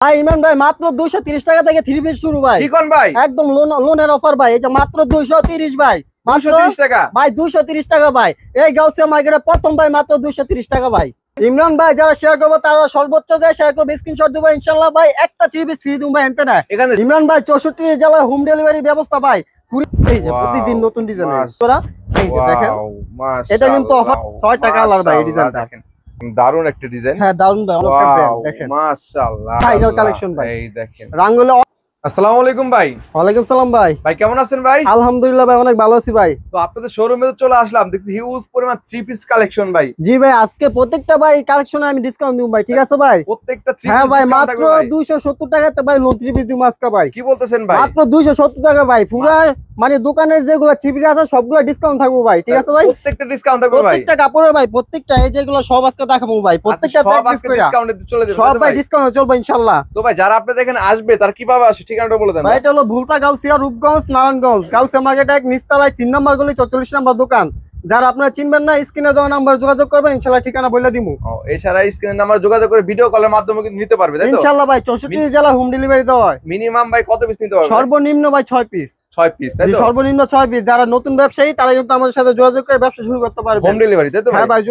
ভাই ইমরান ভাই মাত্র 230 টাকা থেকে 3 পিস শুরু ভাই। কি কোন ভাই? একদম লোনের অফার ভাই। এই যে মাত্র 230 ভাই। মাত্র 230 টাকা ভাই 230 টাকা ভাই। এই গাউসিয়া মার্কেটে প্রথম ভাই মাত্র 230 টাকা ভাই। ইমরান ভাই যারা শেয়ার করবে তারা সর্বোচ্চ যায় শেয়ার করবে, স্ক্রিনশট দেবো ইনশাআল্লাহ ভাই একটা 3 পিস ফ্রি দেব ভাই এনতে না। এখানে ইমরান ভাই 64 জেলায় হোম ডেলিভারি ব্যবস্থা ভাই। এই যে প্রতিদিন নতুন ডিজাইন তোরা এই যে দেখেন এটা কিন্তু অফার 6 টাকা আলার ভাই এই ডিজাইনটা। দারুন একটা ডিজাইন। হ্যাঁ দারুন ভাই অনেক ব্র্যান্ড দেখেন মাশাআল্লাহ ভাইরাল কালেকশন ভাই। এই দেখেন রাঙ্গুলে। আসসালামু আলাইকুম ভাই। ওয়ালাইকুম সালাম ভাই। ভাই কেমন আছেন ভাই? আলহামদুলিল্লাহ ভাই অনেক ভালো আছি ভাই। তো আপনাদের শোরুমে তো চলে আসলাম, দেখছি হিউজ পরিমাণ 3 পিস কালেকশন ভাই। জি ভাই আজকে প্রত্যেকটা ভাই কালেকশনে আমি ডিসকাউন্ট দিব ভাই, ঠিক আছে ভাই? প্রত্যেকটা 3 হ্যাঁ ভাই মাত্র 270 টাকাতে ভাই লোন 3 পিস দিব আজকে ভাই। কি বলতেছেন ভাই? মাত্র 270 টাকা ভাই। পুরো মানে দোকানের যেগুলো 3 পিস আছে সবগুলো ডিসকাউন্ট থাকবে ভাই, ঠিক আছে ভাই? প্রত্যেকটা ডিসকাউন্ট থাকবে ভাই। প্রত্যেকটা কাপড়ে ভাই প্রত্যেকটা এই যেগুলো সব আজকে দেখাবো ভাই। প্রত্যেকটা সব আজকে ডিসকাউন্টে চলে যাবে সব ভাই ডিসকাউন্ট চলবে ইনশাআল্লাহ। তো ভাই যারা আপনাদের এখানে আসবে তার কিভাবে আসে ঠিকানাটা বলে দেন ভাই। এটা হলো ভুলতা গাউসিয়া রূপগঞ্জ নারায়ণগঞ্জ গাউসিয়া মার্কেট 1 নিচতলায় 3 নম্বর গলি 44 নম্বর দোকান। যারা আপনারা চিনবেন না স্ক্রিনে দেওয়া নাম্বার যোগাযোগ করবেন ইনশাআল্লাহ ঠিকানা বলে দিমু। এছাড়া স্ক্রিনের নাম্বার যোগাযোগ করে ভিডিও কলের মাধ্যমে কিন্তু নিতে পারবে, তাই তো? ইনশাআল্লাহ ভাই 64 জেলা হোম ডেলিভারি দেওয়া হয়। মিনিমাম ভাই কত পিস নিতে পারবে? সর্বনিম্ন ভাই 6 পিস। 6 পিস, তাই তো? সর্বনিম্ন 6 পিস। যারা নতুন ব্যবসায়ী তারা কিন্তু আমাদের সাথে যোগাযোগ করে ব্যবসা শুরু করতে পারবে। হোম ডেলিভারি, তাই তো? হ্যাঁ ভাই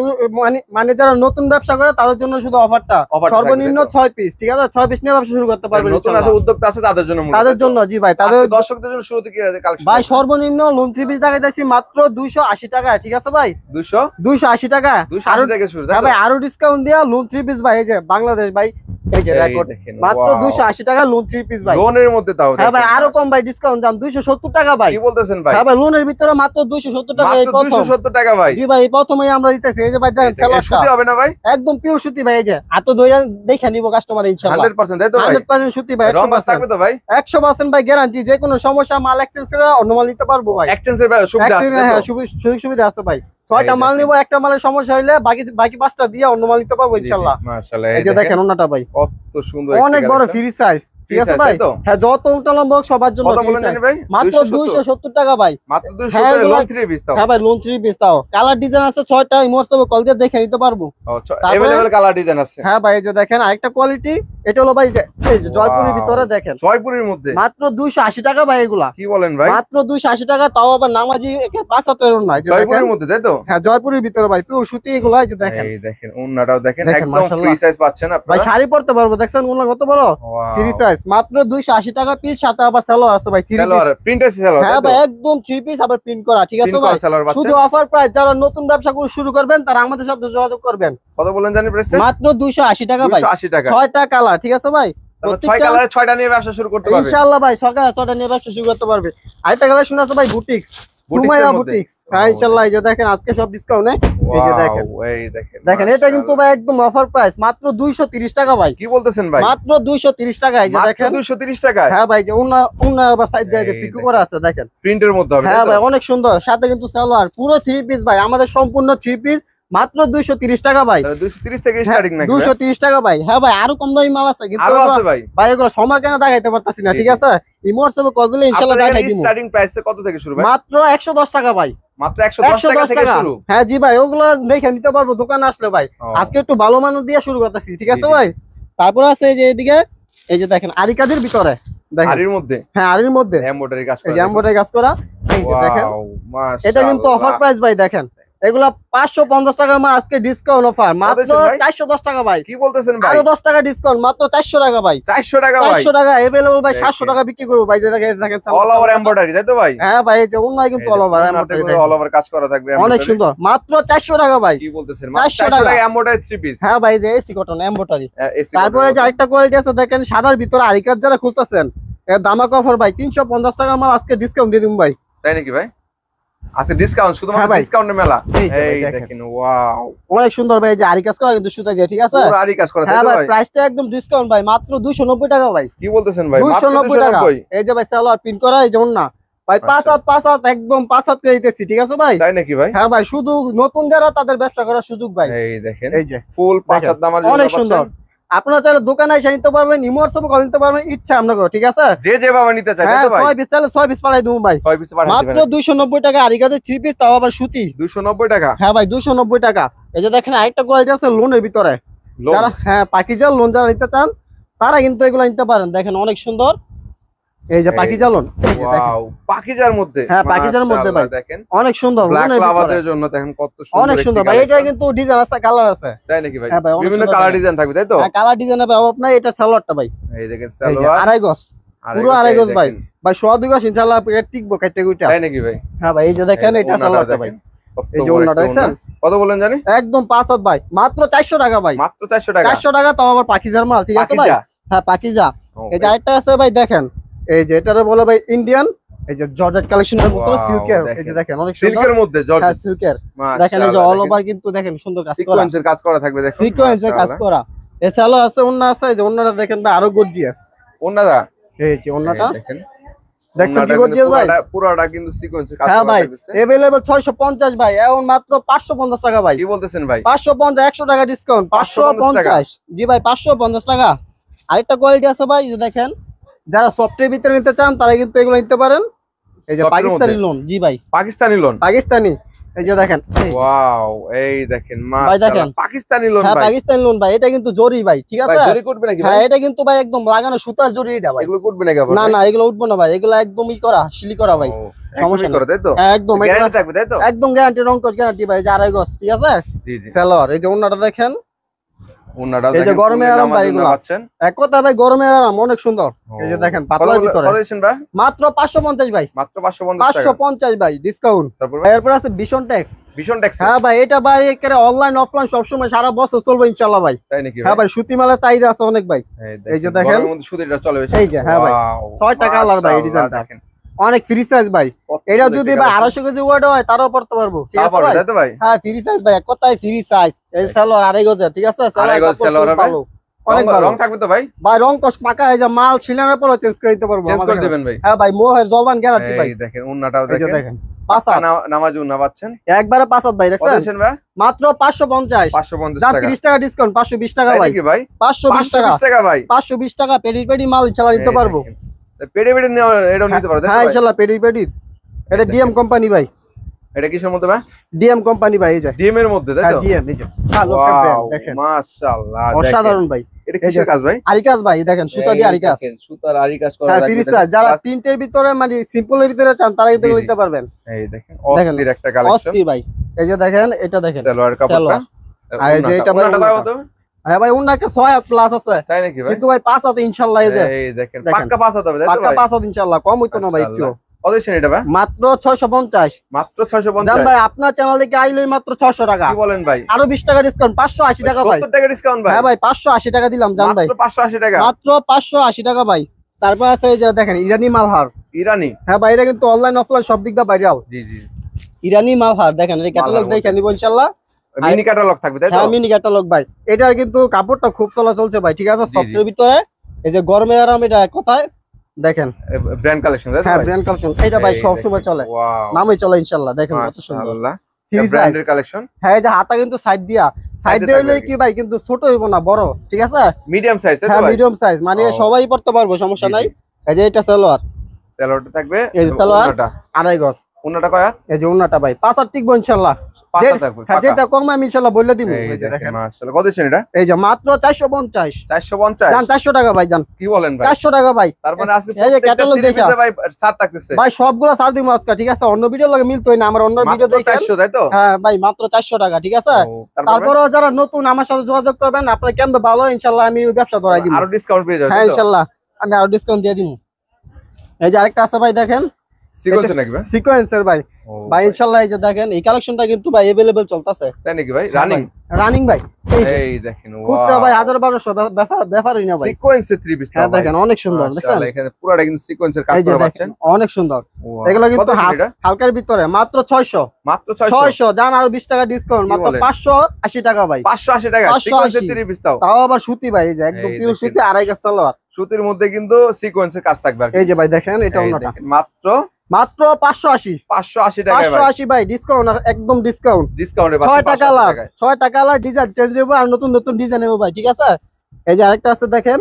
মানে যারা নতুন ব্যবসা করে তাদের জন্য শুধু অফারটা সর্বনিম্ন 6 পিস, ঠিক আছে? 6 পিস নিয়ে ব্যবসা শুরু করতে পারবে। নতুন আছে উদ্যোক্তা আছে তাদের জন্য, তাদের জন্য জি ভাই। তাদের দর্শকদের জন্য শুরুতে কি আছে কালেকশন? ভাই সর্বনিম্ন লোন 3 পিস দেখাইতেছি মাত্র 280 টাকা, ঠিক আছে ভাই? 280 টাকা। 280 টাকা শুরু, হ্যাঁ ভাই আরো ডিসকাউন্ট দিয়া লোন 3 পিস ভাই। এই যে বাংলাদেশ ভাই এই যে রেকর্ড মাত্র 280 টাকা লোন 3 পিস ভাই। লোনের মধ্যে তাও? হ্যাঁ ভাই আরো কম ভাই ডিসকাউন্ট দাম 270 টাকা ভাই। কি বলতেছেন ভাই? হ্যাঁ ভাই লোনের ভিতরে মাত্র 270 টাকা এই প্রথম। 270 টাকা ভাই। জি ভাই প্রথমেই আমরা দিতেছি। এই যে ভাই দেখেন সেলারটা সুতি হবে না ভাই? একদম পিওর সুতি ভাই। এই যে এত দইরা দেখে নিব কাস্টমার ইনশাআল্লাহ। 100% তাই তো ভাই? 100% সুতি ভাই। 100% থাকবে তো ভাই? 100% ভাই গ্যারান্টি। যে কোনো সমস্যা মাল এক্সচেঞ্জ করে অন্য মাল নিতে পারবো ভাই। এক্সচেঞ্জের সুবিধা আছে? হ্যাঁ সুযোগ সুবিধা আছে ভাই। 6টা মাল নিব, একটা মালের সমস্যা হইলে বাকি 5টা দিয়ে অন্য মাল নিতে পারবো ইনশাআল্লাহ। মাশাআল্লাহ। এই যে দেখেন ওন্নাটা ভাই কত সুন্দর, অনেক বড় ফ্রি সাইজ, ঠিক আছে ভাই? হ্যাঁ যত উল্টা লম্বা হোক সবার জন্য কত বলেন জানি ভাই? মাত্র 270 টাকা ভাই। মাত্র 270 লোন 3 পিস তাও? হ্যাঁ ভাই লোন 3 পিস তাও। কালার ডিজাইন আছে 6টা, ইমোশনাল কল দিয়ে দেখে নিতে পারবো। अवेलेबल কালার ডিজাইন আছে? হ্যাঁ ভাই এই যে দেখেন আরেকটা কোয়ালিটি। এটা হলো ভাই এই যে জয়পুরের ভিতরে দেখেন জয়পুরের মধ্যে মাত্র 280 টাকা ভাই। এগুলা কি বলেন ভাই? মাত্র 280 টাকা, তাও আবার নামাজি একের 75 না। জয়পুরের মধ্যে, তাই তো? হ্যাঁ জয়পুরের ভিতরে ভাই পিওর সুতি এগুলা। এই যে দেখেন এই দেখেন ওন্নাটাও দেখেন একদম ফ্রি সাইজ পাচ্ছেন আপনারা ভাই। শাড়ি পরতে পারবো দেখছেন ওন্না কত বড় ফ্রি সাইজ। মাত্র 280 টাকা পিস, সাথে আবার সালোয়ার আছে ভাই 3 পিস। সালোয়ার প্রিন্টেড সালোয়ার? হ্যাঁ ভাই একদম 3 পিস আবার প্রিন্ট করা, ঠিক আছে ভাই? শুধু অফার প্রাইস। যারা নতুন ব্যবসা শুরু করবেন তারা আমাদের সাথে যোগাযোগ করবেন। কত বলেন জানি প্রাইস? মাত্র 280 টাকা ভাই। 280 টাকা। 6টা কালার, ঠিক আছে ভাই? 6 কালারে 6টা নিয়ে ব্যবসা শুরু করতে পারবে ইনশাআল্লাহ ভাই। সকালে 6টা নিয়ে ব্যবসা শুরু করতে পারবে। আরেকটা কালেকশন আছে ভাই বুটিক্স, সুমাইয়া বুটিক্স। হ্যাঁ ইনশাআল্লাহ এই যে দেখেন আজকে সব ডিসকাউন্টে। এই যে দেখেন দেখেন এটা কিন্তু ভাই একদম অফার প্রাইস মাত্র 230 টাকা ভাই। কি বলতেছেন ভাই? মাত্র 230 টাকা। এই যে দেখেন 230 টাকা। হ্যাঁ ভাই যে ওন্না বা সাইড দিয়ে পিকো করা আছে দেখেন প্রিন্টের মধ্যে হবে। হ্যাঁ ভাই অনেক সুন্দর। সাথে কিন্তু সালোয়ার পুরো 3 পিস ভাই। আমাদের সম্পূর্ণ 3 পিস মাত্র 230 টাকা ভাই। 230 থেকে স্টার্টিং নাকি? 230 টাকা ভাই। হ্যাঁ ভাই আরো কম দামি মাল আছে কিন্তু আরো আছে ভাই। ভাই এগুলো সময় কেন দেখাইতে পারতাছি না, ঠিক আছে? ইমোশনাল কল দিলে ইনশাআল্লাহ দেখাই দিব। স্টার্টিং প্রাইস কত থেকে শুরু ভাই? মাত্র 110 টাকা ভাই। মাত্র 110 টাকা থেকে শুরু? হ্যাঁ জি ভাই ওগুলো দেখে নিতে পারবো দোকানে আসলে ভাই। আজকে একটু ভালো মানের দিয়ে শুরু করতেছি, ঠিক আছে ভাই? তারপর আছে এই যে এদিকে এই যে দেখেন আরি কাজের ভিতরে দেখেন। আরির মধ্যে? হ্যাঁ আরির মধ্যে এমব্রয়ডারি কাজ করা। এই যে এমব্রয়ডারি কাজ করা। এই যে দেখেন মাশাআল্লাহ এটা কিন্তু অফার প্রাইস ভাই। দেখেন এগুলা 550 টাকার মাল আজকে ডিসকাউন্ট অফার মাত্র 410 টাকা ভাই। কি বলতেছেন ভাই? আরো 10 টাকা ডিসকাউন্ট মাত্র 400 টাকা ভাই। 400 টাকা ভাই? 400 টাকা अवेलेबल ভাই। 700 টাকা বিক্রি করব ভাই। যে দেখেন অল ওভার এমব্রয়ডারি, তাই তো ভাই? হ্যাঁ ভাই এই যে অনলাইন কিন্তু all over embroidery, all over কাজ করা থাকবে অনেক সুন্দর। মাত্র 400 টাকা ভাই। কি বলতেছেন? 400 টাকা এমব্রয়ডারি 3 পিস? হ্যাঁ ভাই যে এসি কটন এমব্রয়ডারি। তারপরে যে আরেকটা কোয়ালিটি আছে দেখেন সাদার ভিতরে আরি কাজ যারা খুঁজতেছেন এর দামাক অফার ভাই। 350 টাকার মাল আজকে ডিসকাউন্ট দিয়ে দিম ভাই। তাই নাকি ভাই? আচ্ছা ডিসকাউন্ট শুধুমাত্র ডিসকাউন্টের মেলা। এই দেখেন ওয়াও অনেক সুন্দর ভাই। যে আরি কাজ করা কিন্তু সুতা দিয়ে, ঠিক আছে? পুরো আরি কাজ করা, তাই তো ভাই? হ্যাঁ ভাই প্রাইসটা একদম ডিসকাউন্ট ভাই। মাত্র 290 টাকা ভাই। কি বলতেছেন ভাই? 290 টাকা। এই যে ভাই সালোয়ার প্রিন্ট করা এই যেমন না ভাই 5 হাত একদম 5 হাত করে দিতেছি, ঠিক আছে ভাই? তাই নাকি ভাই? হ্যাঁ ভাই শুধু নতুন যারা তাদের ব্যবসা করার সুযোগ ভাই। এই দেখেন এই যে ফুল 5 হাত দামার জন্য অনেক সুন্দর। আপনারা চাইলে দোকানে এসে নিতে পারবেন, ইমোশনাল কল নিতে পারবেন, ইচ্ছা আপনাকে, ঠিক আছে? যে যেভাবে নিতে চায়, তাই তো ভাই? 6 পিস চাইলে 6 পিস পাঠাই দেবো ভাই। 6 পিস পাঠাই দিবেন মাত্র 290 টাকা। আরি কাজের 3 পিস তাও আবার সুতি। 290 টাকা? হ্যাঁ ভাই 290 টাকা। এই যে দেখেন আরেকটা কোয়ালিটি আছে লোনের ভিতরে। যারা হ্যাঁ পাকিজার লোন যারা নিতে চান তারা কিন্তু এগুলো নিতে পারেন। দেখেন অনেক সুন্দর, এই যে পাখি জ্বালন, এই যে দেখেন ওয়াও পাখিজার মধ্যে, হ্যাঁ পাখিজার মধ্যে ভাই দেখেন অনেক সুন্দর, ব্ল্যাক লাভারদের জন্য দেখেন কত সুন্দর, অনেক সুন্দর ভাই। এটা কিন্তু ডিজাইন আছে, কালার আছে, তাই নাকি ভাই? হ্যাঁ ভাই বিভিন্ন কালার ডিজাইন থাকবে তাই তো? হ্যাঁ কালার ডিজাইন হবে অভাব নাই। এটা সালোয়ারটা ভাই, এই দেখেন এই যে সালোয়ার আড়াই গজ, পুরো আড়াই গজ ভাই, ভাই 1.5 গজ ইনশাআল্লাহ টিকবো কাটতে গুইটা, তাই নাকি ভাই? হ্যাঁ ভাই এই যে দেখেন এটা সালোয়ারটা ভাই, এই যে ওন্নাটা দেখছেন কত বলেন জানি? একদম 5 হাত ভাই, মাত্র 400 টাকা ভাই, মাত্র 400 টাকা। 400 টাকা তাও আবার পাকিজার মাল, ঠিক আছে ভাই? হ্যাঁ পাকিজা। এই যে আরেকটা আছে ভাই দেখেন, এই যে এটারে বলে ভাই ইন্ডিয়ান, এই যে জর্জেট কালেকশনের মধ্যে সিল্কের, এই যে দেখেন অনেক সুন্দর সিল্কের মধ্যে জর্জেট, হ্যাঁ সিল্কের দেখেন, এই যে অল ওভার কিন্তু দেখেন সুন্দর কাজ করা, সিকোয়েন্সের কাজ করা থাকবে দেখুন, সিকোয়েন্সের কাজ করা। এছাড়াও আছে ওন্না আছে, এই যে ওন্নাটা দেখেন ভাই আরো গর্জিয়াস, ওন্নাটা এই যে ওন্নাটা দেখেন, দেখছেন কি গর্জিয়াস ভাই, পুরোটা কিন্তু সিকোয়েন্সের কাজ হ্যাঁ করা ভাই থাকবে। अवेलेबल 650 ভাই, এখন মাত্র 550 টাকা ভাই। কি বলতেছেন ভাই? 550, 100 টাকা ডিসকাউন্ট, 550 জি ভাই 550 টাকা। আরেকটা কোয়ালিটি আছে ভাই, এই যে দেখেন যারা সফটওয়্যার ভিতরে নিতে চান তারা কিন্তু এগুলো নিতে পারেন। এই যে পাকিস্তানি লোন, জি ভাই পাকিস্তানি লোন, পাকিস্তানি, এই যে দেখেন ওয়াও এই দেখেন ভাই দেখেন মাশাআল্লাহ পাকিস্তানি লোন হ্যাঁ ভাই, পাকিস্তানি লোন ভাই। এটা কিন্তু জরি ভাই, ঠিক আছে? জরি করবে নাকি ভাই? হ্যাঁ এটা কিন্তু ভাই একদম লাগানো সুতার জরি, এটা ভাই এগুলো করবে নাকি আবার? না না এগুলো উঠবো না ভাই, এগুলো একদমই করা শিলি করা ভাই, সমস্যা করে তাই তো? হ্যাঁ একদম গ্যারান্টি থাকবে তাই তো? একদম গ্যারান্টি, রংকশ গ্যারান্টি ভাই, যে আড়াই গজ, ঠিক আছে? জি জি সালোয়ার, এই যে ওন্নাটা দেখেন, ওন্নাটা এই যে দেখেন গরমে আরাম ভাই, এগুলো পাচ্ছেন এক কথা ভাই গরমের আরাম, অনেক সুন্দর। এই যে দেখেন পাতলার ভিতরে কত দিচ্ছেন ভাই? মাত্র 550 ভাই, মাত্র 550 টাকা, 550 ভাই ডিসকাউন্ট। তারপর এরপর আছে ভীষণ ট্যাক্স, ভীষণ ট্যাক্স, হ্যাঁ ভাই এটা ভাই একেবারে অনলাইন অফলাইন সবসময় সারা বছর চলবে ইনশাআল্লাহ ভাই, তাই নাকি? হ্যাঁ ভাই সুতি মালের চাহিদা আছে অনেক ভাই। এই যে দেখেন গরমের মধ্যে সুতিটা চলে বেশি, এই যে হ্যাঁ ভাই 6টা কালার ভাই, এই ডিজাইনটা অনেক ফ্রি সাইজ ভাই। এটা যদি ভাই 250 কেজি ওয়েট হয় তারও পড়তে পারবো, ঠিক আছে ভাই? তাই তো ভাই? হ্যাঁ ফ্রি সাইজ ভাই, এক কথায় ফ্রি সাইজ। এই সালোয়ার আড়াই গজের, ঠিক আছে? আড়াই গজ সালোয়ার হবে, অনেক ভালো রং থাকবে তো ভাই? ভাই রং কস পাকা, এই যে মাল ছিলানোর পর চেঞ্জ করে দিতে পারবো, চেঞ্জ করে দিবেন ভাই? হ্যাঁ ভাই মোহের জবান গ্যারান্টি ভাই। এই দেখেন ওন্নাটাও এই যে দেখেন দেখেন পাঁচা নামাজ ওন্না পাচ্ছেন একবারে 5 হাত ভাই, কত দেখছেন দিচ্ছেন ভাই? মাত্র 550, 550 যা টাকা, 30 টাকা ডিসকাউন্ট, 520 টাকা তাই ভাই, নাকি ভাই? 520 টাকা, 520 টাকা ভাই, 520 টাকা পেডি পেডি মাল ইনশাআল্লাহ নিতে পারবো। পেডি পেডি এটাও নিতে পারো তাই তো হ্যাঁ ভাই? ইনশাআল্লাহ পেডি পেডি, এটা ডিএম কোম্পানি ভাই, এটা কিসের মধ্যে ভাই? ডিএম কোম্পানি ভাই, এই যে ডিএম এর মধ্যে তাই হ্যাঁ তো? ডিএম, এই যে হ্যাঁ লোকটা ব্র্যান্ড দেখেন মাশাআল্লাহ অসাধারণ ভাই। এটা কিসের কাজ ভাই? আরিকাস ভাই, দেখেন সুতা দিয়ে আরিকাস, সুতার আরি কাজ করা হ্যাঁ থাকবে, ফ্রি সাইজ। যারা প্রিন্টের ভিতরে মানে সিম্পলের ভিতরে চান তারা কিন্তু নিতে পারবেন। এই দেখেন অস্থির একটা কালেকশন, অস্থির ভাই। এই যে দেখেন এটা দেখেন সালোয়ার কাপড়টা, আর এই যে এটা ভাই ওন্নাটা কত? হ্যাঁ ভাই ওন্নাকে 6 হাত প্লাস আছে, তাই নাকি ভাই? কিন্তু ভাই 5 হাতে ইনশাআল্লাহ, এই যে এই দেখেন পাক্কা 5 হাত হবে তাই তো পাক্কা ভাই? 5 হাত ইনশাআল্লাহ, কম হইতো না ভাই একটু। কত দিচ্ছেন এটা ভাই? মাত্র 650, মাত্র 650 জান ভাই আপনার চ্যানেল থেকে আইলেই মাত্র 600 টাকা, কি বলেন ভাই? আরো 20 টাকা ডিসকাউন্ট, 580 টাকা ভাই। 70 টাকা ডিসকাউন্ট ভাই? হ্যাঁ ভাই 580 টাকা দিলাম জান ভাই, মাত্র 580 টাকা, মাত্র 580 টাকা ভাই। তারপর আছে এই যে দেখেন ইরানি মালহার, ইরানি, হ্যাঁ ভাই এটা কিন্তু অনলাইন অফলাইন সব দিক দিয়ে ভাইরাল। জি জি ইরানি মালহার দেখেন, এই ক্যাটালগ দেখে নিব ইনশাআল্লাহ, মিনি ক্যাটালগ থাকবে তাই তো? হ্যাঁ মিনি ক্যাটালগ ভাই। এটার কিন্তু কাপড়টা খুব চলছে ভাই, ঠিক আছে? সফটের ভিতরে এই যে গরমে আরাম, এটা কোথায় দেখেন ব্র্যান্ড কালেকশন তাই তো? হ্যাঁ ব্র্যান্ড কালেকশন, এটা ভাই সব সময় চলে, ওয়াও নামই চলে ইনশাআল্লাহ। দেখেন কত সুন্দর মাশাআল্লাহ ফ্রি সাইজ ব্র্যান্ডের কালেকশন, হ্যাঁ এই যে হাতা কিন্তু সাইড দিয়ে হইলে কি ভাই কিন্তু ছোট হইব না, বড়, ঠিক আছে? মিডিয়াম সাইজ তাই তো হ্যাঁ ভাই? মিডিয়াম সাইজ, মানে সবাই পড়তে পারবো, সমস্যা নাই। এই যে এটা সালোয়ার, সালোয়ারটা থাকবে, এই যে সালোয়ার ওন্নাটা, আড়াই গজ, ওন্নাটা কয় হাত? এই যে ওন্নাটা ভাই 5 হাত টিকবো ইনশাআল্লাহ, পাঁচটা থাকবে, হ্যাঁ যেটা কম আমি ইনশাআল্লাহ বলে দিব। এই এই যে দেখেন মাশাআল্লাহ কত দিচ্ছেন এটা? এই যে মাত্র 450, 450 জান 400 টাকা ভাই, জান কি বলেন ভাই? 400 টাকা ভাই। তার মানে আজকে এই যে ক্যাটালগ দেখা ভাই ছাড় থাকতেছে ভাই, সবগুলা ছাড় দিব আজকে, ঠিক আছে? অন্য ভিডিও লাগে মিলতোই না, আমার অন্য ভিডিও মাত্র দেখেন। 400 তাই তো? হ্যাঁ ভাই মাত্র 400 টাকা, ঠিক আছে? তারপরেও যারা নতুন আমার সাথে যোগাযোগ করবেন, আপনার কেমন ভালো ইনশাআল্লাহ আমি ব্যবসা ধরাই দিব, আরো ডিসকাউন্ট পেয়ে যাবেন হ্যাঁ ইনশাআল্লাহ আমি আরো ডিসকাউন্ট দিয়ে দিব। এই যে আরেকটা আছে ভাই দেখেন, সিকোয়েন্স নাকি ভাই? সিকোয়েন্সের ভাই, ভাই ইনশাআল্লাহ এই যে দেখেন এই কালেকশনটা কিন্তু ভাই अवेलेबल চলতেছে, তাই নাকি ভাই? রানিং রানিং ভাই, এই দেখেন খুচরা ভাই 1000-1200 ব্যাপারই না ভাই। সিকোয়েন্সের 3 পিস, হ্যাঁ দেখেন অনেক সুন্দর, দেখেন এখানে পুরোটা কিন্তু সিকোয়েন্সের কাজ এই যে করা দেখেন পাচ্ছেন, অনেক সুন্দর। এগুলো কিন্তু হালকার ভিতরে মাত্র 600, মাত্র 600 জান, আরো 20 টাকা ডিসকাউন্ট, মাত্র 580 টাকা ভাই, 580 টাকা সিকোয়েন্সের 3 পিস, তাও আবার সুতি ভাই, এই যে একদম পিওর সুতি, আড়াই গজ সালোয়ার, সুতির মধ্যে কিন্তু সিকোয়েন্সের কাজ থাকবে। এই যে ভাই দেখেন এটা ওন্নাটা মাত্র মাত্র 580 টাকা ভাই, 580 ভাই ডিসকাউন্ট, একদম ডিসকাউন্ট, ডিসকাউন্টে 6 টাকা কালার, 6 টাকা কালার ডিজাইন চেঞ্জ হবে, আর নতুন নতুন ডিজাইন হবে ভাই, ঠিক আছে? এই যে আরেকটা আছে দেখেন,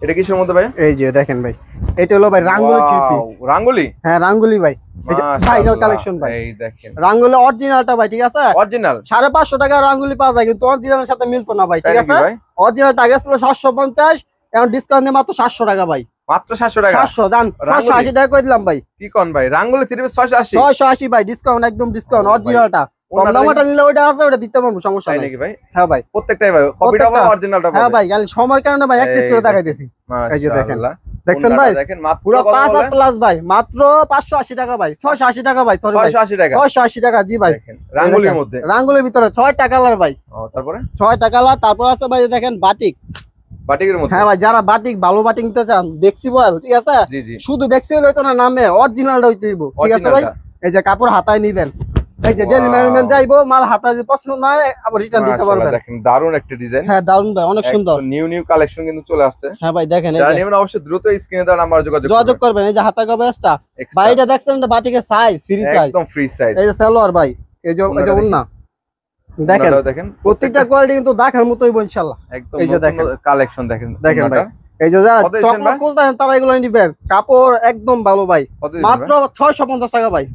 এটা কিসের মধ্যে ভাই? এই যে দেখেন ভাই এটা হলো ভাই রাঙ্গুলি 3 পিস, রাঙ্গুলি, হ্যাঁ রাঙ্গুলি ভাই, এই যে ভাইরাল কালেকশন ভাই, এই দেখেন রাঙ্গুলি অরিজিনালটা ভাই, ঠিক আছে? অরিজিনাল 550 টাকা রাঙ্গুলি পাওয়া যায়, কিন্তু অরিজিনালের সাথে মিলতো না ভাই, ঠিক আছে? অরিজিনালটা আগে ছিল 750, এখন ডিসকাউন্ট দিয়ে মাত্র 700 টাকা ভাই। মাত্র 700 টাকা। 700 জান 680 টাকা করে দিলাম ভাই। কি কোন ভাই, রাঙ্গুলি 3 পিস 680? 680 ভাই, ডিসকাউন্ট একদম ডিসকাউন্ট, অরিজিনালটা। কম দামটা নিলে ওটা আছে, ওটা দিতে পারবো, সমস্যা নাই নাকি ভাই? হ্যাঁ ভাই, প্রত্যেকটাই ভাই কপিটা বা অরিজিনালটা? হ্যাঁ ভাই, গালি সময়ের কারণে ভাই এক পিস করে দেখাইতেছি। এই যে দেখেন, দেখছেন ভাই পুরো 5 প্লাস ভাই, মাত্র 580 টাকা ভাই, 680 টাকা ভাই, সরি ভাই 680 টাকা, 680 টাকা। জি ভাই, রাঙ্গুলির মধ্যে, রাঙ্গুলির ভিতরে 6টা কালার ভাই। তারপরে 6টা কালার। তারপর আছে ভাই দেখেন বাটিক, বাটিকের মধ্যে। হ্যাঁ ভাই, যারা বাটিক ভালো বাটিক নিতে চান, বেক্সিবল, ঠিক আছে? জি জি, শুধু বেক্সিবল হইতো না, নামে অরিজিনালটা হইতে দিব, ঠিক আছে ভাই? এই যে কাপড় হাতায় নিবেন, এই যে ডেলি ম্যানেজমেন্ট যাইবো, মাল হাতায় যদি পছন্দ না হয় আবার রিটার্ন দিতে পারবেন। দেখেন দারুন একটা ডিজাইন। হ্যাঁ দারুন ভাই, অনেক সুন্দর, নিউ নিউ কালেকশন কিন্তু চলে আসছে। হ্যাঁ ভাই দেখেন, যারা নেবেন অবশ্যই দ্রুত স্ক্রিনে দেওয়া নাম্বারে যোগাযোগ করবেন। এই যে হাতা কভারটা ভাই, এটা দেখছেন, এটা বাটিকের সাইজ, ফ্রি সাইজ, একদম ফ্রি সাইজ। এই যে সালোয়ার ভাই, এই যে ওন্না দেখেন, প্রত্যেকটা কোয়ালিটি কিন্তু দেখার মতোই ইনশাআল্লাহ। একদম এই যে দেখেন কালেকশন, দেখেন ভাই, এই যে যারা চকমক খুঁজতেছেন তারা এগুলো নিবেন, কাপড় একদম ভালো ভাই, মাত্র 650 টাকা ভাই,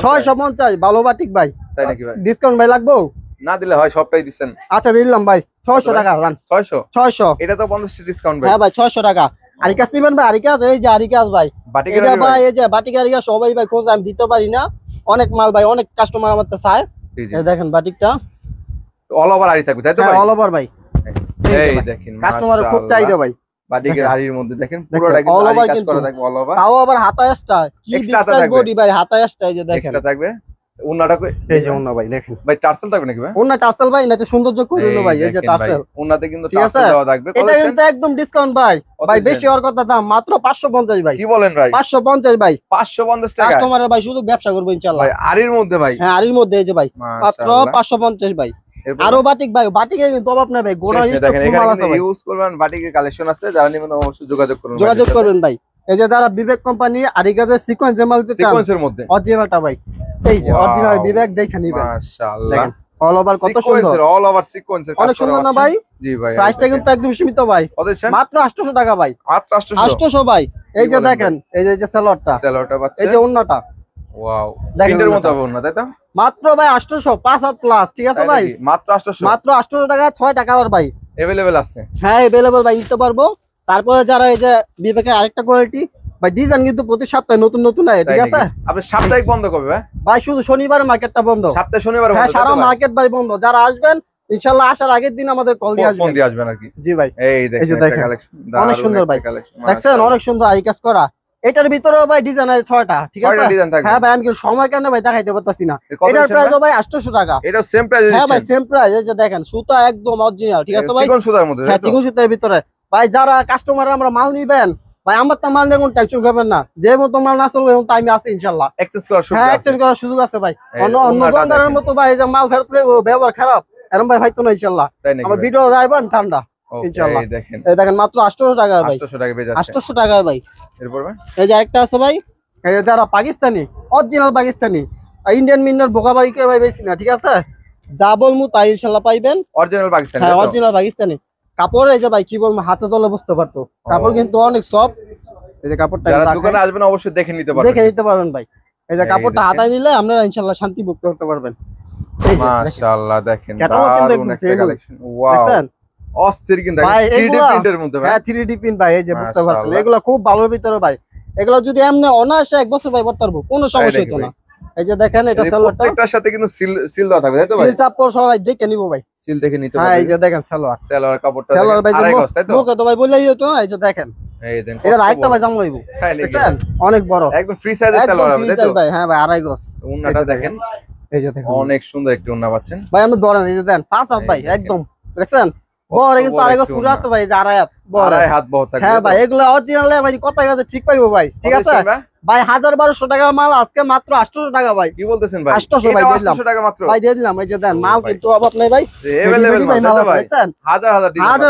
650 ভালো বাটিক ভাই। তাই নাকি ভাই? ডিসকাউন্ট ভাই লাগবে না দিলে হয়, সবটাই দিচ্ছেন। আচ্ছা দিলাম ভাই 600 টাকা। 600 এটা তো 50 ডিসকাউন্ট ভাই। হ্যাঁ ভাই 600 টাকা। আরিকাস নিবেন ভাই, আরিকাস, এই যে আরিকাস ভাই, এটা ভাই এই যে বাটিক আরিকাস সবাই ভাই খোঁজ, আমি দিতে পারি না, অনেক মাল ভাই, অনেক কাস্টমার আমার কাছে চায়। এই দেখেন বাটিকটা অল ওভার আরি থাকবে, তাই তো ভাই? অল ওভার ভাই, এই দেখেন কাস্টমার খুব চাহিদা ভাই। বাটিকের আরির মধ্যে দেখেন পুরোটা কিন্তু আরি কাজ করা থাকবে, অল ওভার। তাও আবার হাতা এক্সট্রা, কি বিগ সাইজ বডি ভাই, হাতা এক্সট্রা, এই যে দেখেন এক্সট্রা থাকবে। ওন্নাটা কই? এই যে ওন্না ভাই দেখেন ভাই, টার্সেল থাকবে নাকি ভাই? ওন্না টার্সেল ভাই, নাতে সৌন্দর্য করে হলো ভাই, এই যে টার্সেল, ওন্নাতে কিন্তু টার্সেল দেওয়া থাকবে। এটা কিন্তু একদম ডিসকাউন্ট ভাই, ভাই বেশি হওয়ার কথা দাম, মাত্র 550 ভাই। কি বলেন ভাই? 550 ভাই, 550 টাকা। কাস্টমারের ভাই সুযোগ, ব্যবসা করব ইনশাআল্লাহ ভাই আরির মধ্যে ভাই, হ্যাঁ আরির মধ্যে, এই যে ভাই মাত্র 550 ভাই। আরো বাটিক ভাই, বাটিকে কিন্তু অভাব নাই ভাই, গোনা দেখেন এখানে ইউজ করবেন, বাটিকের কালেকশন আছে, যারা নেবেন অবশ্যই যোগাযোগ করবেন ভাই। এই যে যারা বিবেক কোম্পানি আরিকাজের সিকোয়েন্স মাল দিতে চান, সিকোয়েন্সের মধ্যে অরিজিনালটা ভাই, এই যে অরিজিনাল বিবেক দেখে নিবেন, মাশাআল্লাহ, অল ওভার কত সুন্দর, অল ওভার সিকোয়েন্সের কাজ, অনেক সুন্দর না ভাই? জি ভাই, প্রাইসটা কিন্তু একদম সীমিত ভাই, মাত্র 800 টাকা ভাই, মাত্র 800 ভাই। এই যে দেখেন, এই যে সালোয়ারটা, পাচ্ছে, এই যে ওন্নাটা, ওয়াও, প্রিন্টের মতো হবে ওন্না, তাই তো? মাত্র ভাই 800, 5 হাত প্লাস, ঠিক আছে ভাই? মাত্র 800, মাত্র 800 টাকা, 6টা কালার ভাই अवेलेबल আছে। হ্যাঁ अवेलेबल ভাই, নিতে পারবো। তারপরে যারা এই যে বিবেকের আরেকটা কোয়ালিটি ভাই, ডিজাইন কিন্তু প্রতি সপ্তাহে নতুন নতুন আয়, ঠিক আছে? আপনি সাপ্তাহিক বন্ধ কবে ভাই? ভাই শুধু শনিবার মার্কেটটা বন্ধ, সপ্তাহে শনিবার বন্ধ, হ্যাঁ সারা মার্কেট ভাই বন্ধ। যারা আসবেন ইনশাআল্লাহ আসার আগের দিন আমাদের কল দিয়ে আসবেন আর কি। জি ভাই, এই দেখেন কালেকশন অনেক সুন্দর ভাই, দেখছেন অনেক সুন্দর আরি কাজ করা। এটার ভিতরেও ভাই ডিজাইন আছে 6টা, ঠিক আছে? হ্যাঁ ভাই, আমি কি সময় কেন ভাই দেখাইতে পারতাছি না। এটার প্রাইস ভাই 800 টাকা। এটাও সেম প্রাইস? হ্যাঁ ভাই সেম প্রাইস। এই যে দেখেন সুতা একদম অরিজিনাল, ঠিক আছে ভাই? চিকন সুতার মধ্যে, হ্যাঁ চিকন সুতার ভিতরে ভাই। যারা কাস্টমার আমরা মাল নিবেন ভাই, আমার তো মাল নিয়ে কোনো টেনশন করবেন না, যে মতো মাল না চলবে এখন টাইমে আছে ইনশাআল্লাহ, এক্সচেঞ্জ করার সুযোগ আছে। হ্যাঁ এক্সচেঞ্জ করার সুযোগ আছে ভাই। অন্য দোকানদারের মতো ভাই যে মাল ফেরত দেব, ব্যবহার খারাপ, এরকম ভাই হয়তো না ইনশাআল্লাহ। আমার ভিডিও যাইবেন ঠান্ডা ইনশাআল্লাহ। এই দেখেন মাত্র 800 টাকা ভাই, 800 টাকা পেয়ে যাচ্ছে, 800 টাকা ভাই। এরপর ভাই এই যে আরেকটা আছে ভাই, এই যে যারা পাকিস্তানি, অরিজিনাল পাকিস্তানি, ইন্ডিয়ান মিন্নার বোকাবাই কে ভাই বেশি না, ঠিক আছে? যা বলমু তাই ইনশাআল্লাহ পাইবেন, অরিজিনাল পাকিস্তানি। হ্যাঁ অরিজিনাল পাকিস্তানি কাপড়। এই যে ভাই কি বলবো, হাতে তলে বুঝতে পারতো, কাপড় কিন্তু অনেক সফট। এই যে কাপড়টা যারা দোকানে আসবেন অবশ্যই দেখে নিতে পারবেন ভাই। এই যে কাপড়টা হাতায় নিলে আপনারা ইনশাআল্লাহ শান্তি ভুক্ত করতে পারবেন। মাশাআল্লাহ দেখেন দারুণ একটা কালেকশন, ওয়াও দেখেন অস্থির কিন্তু 3D প্রিন্টের মধ্যে ভাই, হ্যাঁ 3D প্রিন্ট ভাই। এই যে বুঝতে পারছেন এগুলো খুব ভালোর ভিতরে ভাই, এগুলো যদি এমনি অনায়াসে 1 বছর ভাই পড়তে পারবো, কোনো সমস্যা হতো না। এই যে দেখেন এটা সালোয়ারটা, প্রত্যেকটার সাথে কিন্তু সিল দেওয়া থাকবে, তাই তো ভাই? সিল চাপড় সবাই দেখে নিব ভাই, সিল দেখে নিতে পারবেন। হ্যাঁ এই যে দেখেন সালোয়ার কাপড়টা, সালোয়ার ভাই আড়াই গজ, তাই তো? মুখে তো ভাই বললেই হতো না। এই যে দেখেন, এই দেন এটা আরেকটা ভাই জামা হইব, দেখেন অনেক বড়, একদম ফ্রি সাইজের সালোয়ার হবে, তাই তো ভাই? হ্যাঁ ভাই আড়াই গজ। ওন্নাটা দেখেন, এই যে দেখেন অনেক সুন্দর একটি ওন্না পাচ্ছেন ভাই। আমি ধরেন এই যে দেন 5 হাত ভাই, একদম দেখছেন বড়, কিন্তু আড়াই গজ পুরো আছে ভাই, যে আড়াই হাত বড়, আড়াই হাত বড় থাকে। হ্যাঁ ভাই এগুলো অরিজিনাল ভাই, কত টাকা ঠিক পাইবো ভাই, ঠিক আছে ভাই? 1200 টাকার মাল আজকে মাত্র 800 টাকা ভাই। কি বলতেছেন ভাই? 800 ভাই দিলাম, 800 টাকা মাত্র ভাই দিয়ে দিলাম। এই যে দেন মাল কিন্তু অভাব নাই ভাই, अवेलेबल মাল আছে, দেখছেন হাজার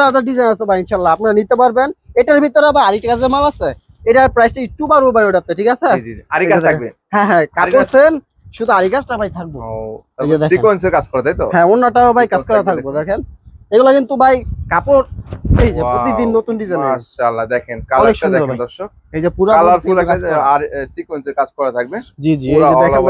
হাজার ডিজাইন আছে ভাই, ইনশাআল্লাহ আপনারা নিতে পারবেন। এটার ভিতরে আবার আরি কাজের মাল আছে, এটার প্রাইসটা একটু বাড়বে ভাই ওটাতে, ঠিক আছে? জি জি আরি কাজ থাকবে, হ্যাঁ হ্যাঁ কাপড় সেম, শুধু আরি কাজটা ভাই থাকবে। ও তাহলে সিকোয়েন্সের কাজ করা, তাই তো? হ্যাঁ ওন্নাটাও ভাই কাজ করা থাকবে। দেখেন এগুলা কিন্তু ভাই কাপড় এই যে প্রতিদিন নতুন ডিজাইন, মাশাআল্লাহ দেখেন কালারটা দেখেন দর্শক, এই যে পুরো কালারফুল আর সিকোয়েন্সের কাজ করা থাকবে। জি জি এই যে দেখেন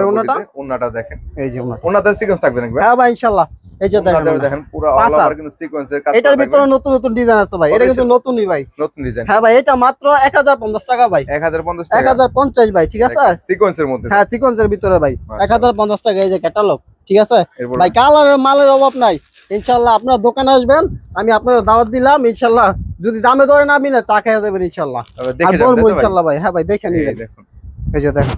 ওন্নাটা দেখেন, এই যে ওন্নাটা সিকোয়েন্স থাকবে নাকি ভাই? হ্যাঁ ভাই ইনশাআল্লাহ এই যে দেখেন পুরো অল ওভার কিন্তু সিকোয়েন্সের কাজ। এটার ভিতরে নতুন নতুন ডিজাইন আছে ভাই, এটা কিন্তু নতুনই ভাই, নতুন ডিজাইন। হ্যাঁ ভাই, এটা মাত্র 1050 টাকা ভাই, 1050 টাকা, 1050 ভাই, ঠিক আছে, সিকোয়েন্সের মধ্যে, হ্যাঁ সিকোয়েন্সের ভিতরে ভাই 1050 টাকা। এই যে ক্যাটালগ, ঠিক আছে ভাই, কালারের মালের অভাব নাই। ইনশাআল্লাহ আপনার দোকানে আসবেন, আমি আপনাদের দাওয়াত দিলাম। ইনশাআল্লাহ যদি দামে ধরে না আপনি না চা খেয়ে যাবেন ইনশাআল্লাহ, আর বলবো ইনশাআল্লাহ ভাই। হ্যাঁ ভাই, দেখে নিন, এই যে দেখেন,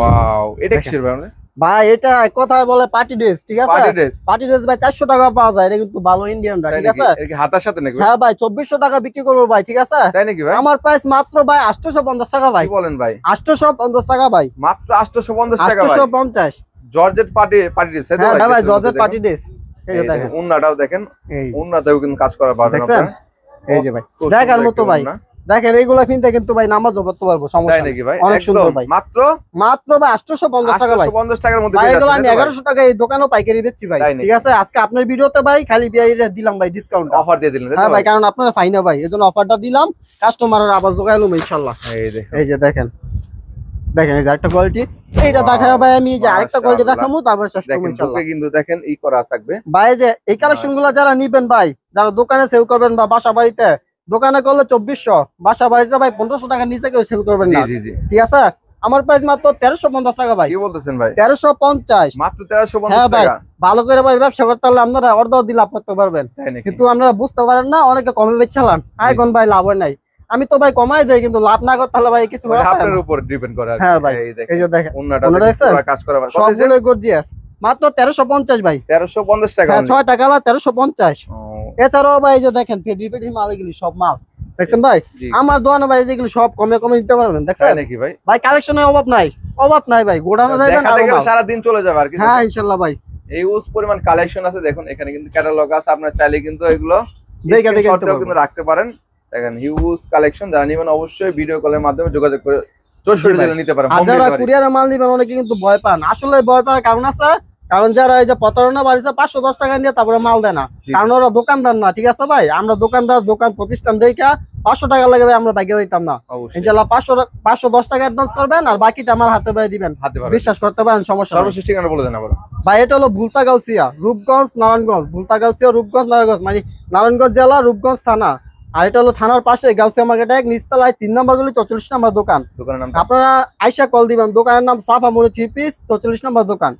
ওয়াও, এটা কিসের ভাই? ভাই এটা কথায় বলে পার্টি ড্রেস, ঠিক আছে, পার্টি ড্রেস ভাই 400 টাকা পাওয়া যায়, এটা কিন্তু ভালো ইন্ডিয়ানরা, ঠিক আছে। এটা কি হাতার সাথে নাকি? হ্যাঁ ভাই, 2400 টাকা বিক্রি করবো ভাই, ঠিক আছে, তাই নাকি ভাই? আমার প্রাইস মাত্র ভাই 850 টাকা ভাই। কি বলেন ভাই? 850 টাকা ভাই, মাত্র 850 টাকা ভাই, 850। জর্জেট পার্টি ড্রেস, হ্যাঁ ভাই, জর্জেট পার্টি ড্রেস। এই যে দেখেন, উন্নাটাও দেখেন, উন্নাতেও কিন্তু কাজ করা পাবেন আপনারা। এই যে ভাই, দেখার মতো ভাই, দেখেন এইগুলা কিনতে কিন্তু ভাই নামাজও পড়তে পারবো, সমস্যা নাই নাকি ভাই? অনেক সুন্দর ভাই, মাত্র ভাই 850 টাকা ভাই, 850 টাকার মধ্যে পেয়ে যাচ্ছেন। আমি 1100 টাকা এই দোকানেও পাইকারি বেচছি ভাই, ঠিক আছে। আজকে আপনার ভিডিওতে ভাই খালি দিলাম ভাই ডিসকাউন্ট, অফার দিয়ে দিলেন। হ্যাঁ ভাই, কারণ আপনারা ফাইনা ভাই, এজন্য অফারটা দিলাম, কাস্টমারের আবার জোগাইলাম ইনশাআল্লাহ। এই যে দেখেন, দেখেন এই যে আরেকটা কোয়ালিটি, এইটা দেখায় ভাই, আমি যে আরেকটা কোয়ালিটি দেখাবো, তারপর শেষ করব ইনশাআল্লাহ। কিন্তু দেখেন ই করা থাকবে ভাই, যে এই কালেকশনগুলো যারা নিবেন ভাই, যারা দোকানে সেল করবেন বা বাসা বাড়িতে, দোকানে করলে 2400, বাসা বাড়িতে ভাই 1500 টাকা নিচে কেউ সেল করবেন না, ঠিক আছে। আমার প্রাইস মাত্র 1350 টাকা ভাই। কি বলতেছেন ভাই? 1350, মাত্র 1350 টাকা। ভালো করে ভাই ব্যবসা করতে হলে আপনারা অর্ডার দিলে লাভ করতে পারবেন, কিন্তু আপনারা বুঝতে পারেন না, অনেকে কমে বেচছালান, এখন ভাই লাভ হয় নাই। আমি তো ভাই কমাই দেই, কিন্তু লাভ না করতে হলে ভাই কিছু আপনার উপর ডিপেন্ড করে। হ্যাঁ ভাই, এই যে দেখেন পুরো কাজ করা, সবগুলো গর্জিয়াস, মাত্র 1350 ভাই, 1350 টাকা, 6 টাকা 1350। এছাড়াও ভাই যে দেখেন পেডি মাল, এগুলি সব মাল দেখছেন ভাই, আমার দোকানে ভাই যেগুলো সব কমে কমে দিতে পারবেন, দেখছেন নাকি ভাই? ভাই কালেকশনের অভাব নাই, অভাব নাই ভাই, গোডাউনে যাবেন আর সারা দিন চলে যাবে আর কি। হ্যাঁ ইনশাআল্লাহ ভাই, এই ইউজ পরিমাণ কালেকশন আছে, দেখুন এখানে কিন্তু ক্যাটালগ আছে, আপনারা চাইলে কিন্তু এগুলো দেখে কিন্তু রাখতে পারেন। দেখেন হিউজ কালেকশন, যারা নেবেন অবশ্যই ভিডিও কলের মাধ্যমে যোগাযোগ করে 64 জেলা নিতে পারেন। আর যারা কুরিয়ারে মাল নেবেন অনেকে কিন্তু ভয় পান, আসলে ভয় পাওয়ার কারণ আছে, কারণ যারা এই যে প্রতারণা বাড়িছে 510 টাকা নিয়ে তারপরে মাল দেয় না, কারণ ওরা দোকানদার না, ঠিক আছে ভাই। আমরা দোকানদার, দোকান প্রতিষ্ঠান দেখে 500 টাকা লাগে ভাই আমরা বাইকে দিতাম না। ইনশাআল্লাহ 510 টাকা অ্যাডভান্স করবেন, আর বাকিটা আমার হাতে ভাই দিবেন, বিশ্বাস করতে পারেন, সমস্যা নাই। সর্বশেষ ঠিকানা বলে দেন আবার ভাই। এটা হলো ভুলতাগাউসিয়া, রূপগঞ্জ, নারায়ণগঞ্জ, ভুলতাগাউসিয়া, রূপগঞ্জ, নারায়ণগঞ্জ, মানে নারায়ণগঞ্জ জেলা, রূপগঞ্জ থানা। আর এটা হলো থানার পাশে গাউসিয়া মার্কেট 1 নিচতলায় 3 নম্বর গলি 44 নম্বর দোকান। আপনারা আইসা কল দিবেন, দোকানের নাম সাফা মনি 3 পিস, 44 নম্বর দোকান।